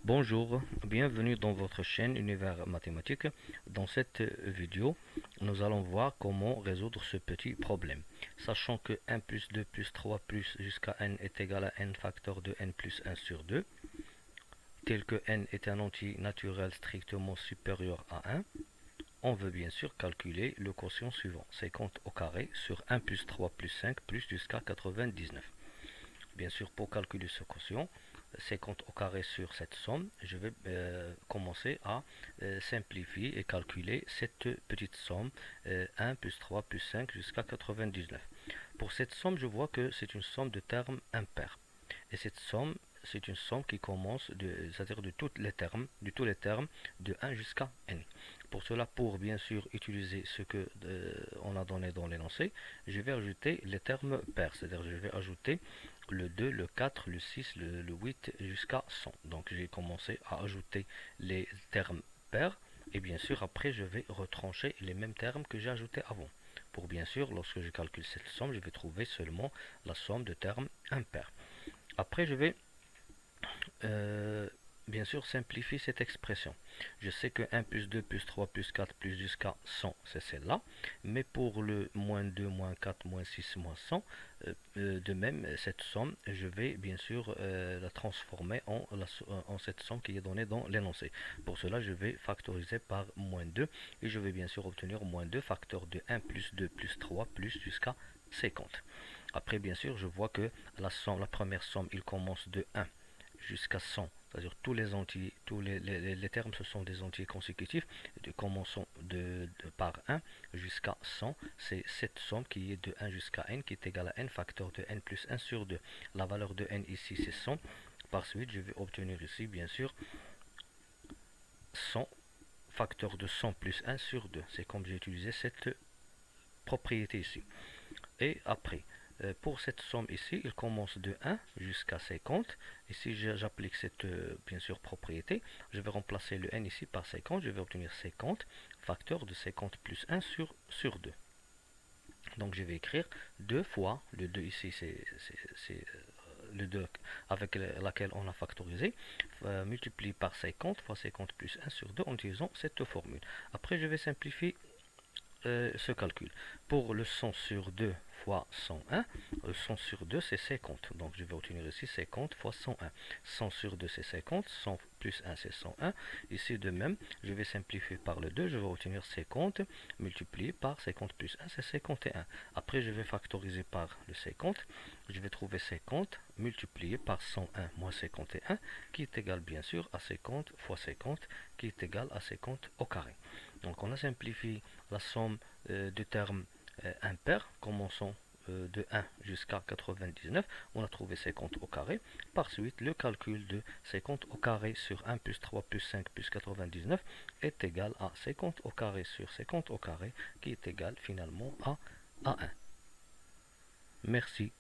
Bonjour, bienvenue dans votre chaîne Univers Mathématique. Dans cette vidéo, nous allons voir comment résoudre ce petit problème. Sachant que 1 plus 2 plus 3 plus jusqu'à n est égal à n facteur de n plus 1 sur 2, tel que n est un entier naturel strictement supérieur à 1, on veut bien sûr calculer le quotient suivant, 50 au carré sur 1 plus 3 plus 5 plus jusqu'à 99. Bien sûr, pour calculer ce quotient, 50 au carré sur cette somme, je vais commencer à simplifier et calculer cette petite somme 1 plus 3 plus 5 jusqu'à 99. Pour cette somme, je vois que c'est une somme de termes impairs. Et cette somme, c'est une somme qui commence, c'est-à-dire de tous les termes de 1 jusqu'à n. Pour cela, pour bien sûr utiliser ce que on a donné dans l'énoncé, je vais ajouter les termes pairs, c'est-à-dire je vais ajouter le 2, le 4, le 6, le 8 jusqu'à 100. Donc j'ai commencé à ajouter les termes pairs et bien sûr après je vais retrancher les mêmes termes que j'ai ajoutés avant. Pour bien sûr, lorsque je calcule cette somme, je vais trouver seulement la somme de termes impairs. Après je vais euh, bien sûr simplifier cette expression. Je sais que 1 plus 2 plus 3 plus 4 plus jusqu'à 100, c'est celle-là. Mais pour le moins 2, moins 4, moins 6, moins 100, de même, cette somme, je vais bien sûr la transformer en cette somme qui est donnée dans l'énoncé. Pour cela, je vais factoriser par moins 2 et je vais bien sûr obtenir moins 2 facteur de 1 plus 2 plus 3 plus jusqu'à 50. Après, bien sûr, je vois que la première somme, il commence de 1 jusqu'à 100, c'est-à-dire tous les entiers, les termes, ce sont des entiers consécutifs, commençons par 1 jusqu'à 100, c'est cette somme qui est de 1 jusqu'à n, qui est égale à n facteur de n plus 1 sur 2. La valeur de n ici, c'est 100. Par suite, je vais obtenir ici, bien sûr, 100 facteur de 100 plus 1 sur 2. C'est comme j'ai utilisé cette propriété ici. Et après, pour cette somme ici, il commence de 1 jusqu'à 50. Et si j'applique cette, bien sûr, propriété, je vais remplacer le n ici par 50. Je vais obtenir 50 facteur de 50 plus 1 sur 2. Donc je vais écrire 2 fois, le 2 ici c'est le 2 avec laquelle on a factorisé, multiplié par 50 fois 50 plus 1 sur 2 en utilisant cette formule. Après je vais simplifier ce calcul. Pour le 100 sur 2 fois 101, le 100 sur 2 c'est 50. Donc je vais obtenir ici 50 fois 101. 100 sur 2 c'est 50, 100 plus 1 c'est 101. Ici de même, je vais simplifier par le 2, je vais obtenir 50 multiplié par 50 plus 1 c'est 51. Après je vais factoriser par le 50, je vais trouver 50 multiplié par 101 moins 51 qui est égal bien sûr à 50 fois 50 qui est égal à 50 au carré. Donc on a simplifié la somme de termes impairs, commençant de 1 jusqu'à 99, on a trouvé 50 au carré. Par suite, le calcul de 50 au carré sur 1 plus 3 plus 5 plus 99 est égal à 50 au carré sur 50 au carré, qui est égal finalement à 1. Merci.